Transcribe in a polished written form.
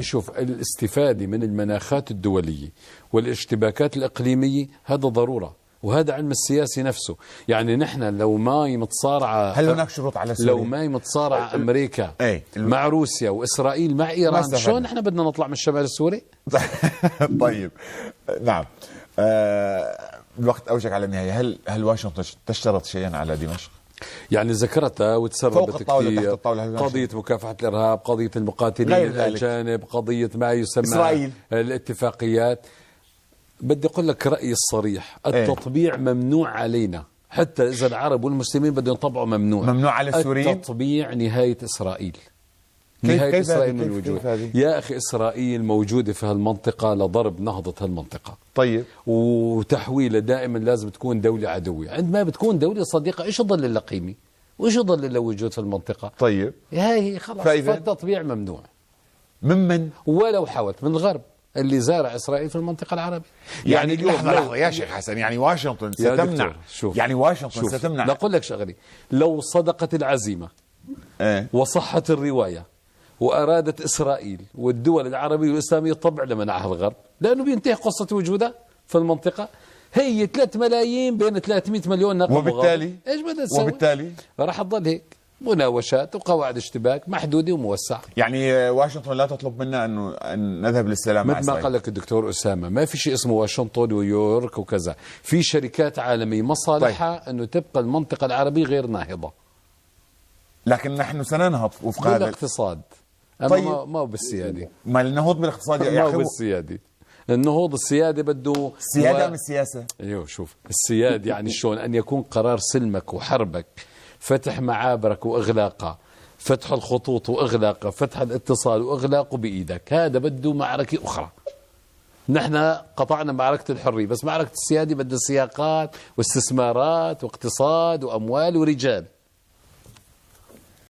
شوف، الاستفادة من المناخات الدولية والاشتباكات الإقليمية هذا ضرورة، وهذا علم السياسي نفسه. يعني نحن لو ما متصارعة، هل هناك شروط على سوريا؟ لو ما متصارعة أمريكا مع روسيا وإسرائيل مع إيران، شلون نحن بدنا نطلع من الشمال السوري؟ طيب نعم. الوقت أوشك على النهاية. هل واشنطن تشترط شيئا على دمشق؟ يعني ذكرتها وتسربت كثير، قضية مكافحة الإرهاب، قضية المقاتلين الأجانب، قضية ما يسمى إسرائيل، الاتفاقيات. بدي أقول لك رأيي الصريح، التطبيع ممنوع علينا، حتى إذا العرب والمسلمين بدهم يطبعوا ممنوع على السوريين. التطبيع نهاية إسرائيل، نهاية إسرائيل من الوجود. يا أخي إسرائيل موجودة في هالمنطقة لضرب نهضة هالمنطقة. طيب، وتحويلها دائما لازم تكون دولة عدوية. عندما بتكون دولة صديقة إيش يضل لها قيمة وإيش يضل لها وجود في المنطقة؟ طيب، هاي خلاص، فالتطبيع ممنوع. ممن؟ ولو حاولت من الغرب اللي زارع إسرائيل في المنطقة العربية. يعني لحظة يا شيخ حسن، يعني واشنطن ستمنع، يعني واشنطن ستمنع. نقول لك شغلة، لو صدقت العزيمة وصحت الرواية وأرادت إسرائيل والدول العربية والإسلامية طبع لمنعها الغرب، لأنه بينتهي قصة وجودها في المنطقة. هي 3 ملايين بين 300 مليون نقب، وبالتالي إيش بدها تسوي؟ وبالتالي راح تضل هيك مناوشات وقواعد اشتباك محدودة وموسعة. يعني واشنطن لا تطلب منا أن نذهب للسلام مع إسرائيل. مثل ما قال لك الدكتور أسامة، ما في شيء اسمه واشنطن ونيويورك وكذا، في شركات عالمية مصالحها أنه تبقى المنطقة العربية غير ناهضة، لكن نحن سننهض وفق هذا بالاقتصاد. طيب، ما هو بالسيادة. ما النهوض بالاقتصاد ما هو بالسيادة. النهوض السيادة بده سيادة من السياسة. ايوه، شوف السيادة يعني شلون أن يكون قرار سلمك وحربك، فتح معابرك وإغلاقها، فتح الخطوط وإغلاقها، فتح الاتصال وإغلاقه بإيدك. هذا بده معركة أخرى. نحن قطعنا معركة الحرية، بس معركة السيادة بده سياقات واستثمارات واقتصاد وأموال ورجال.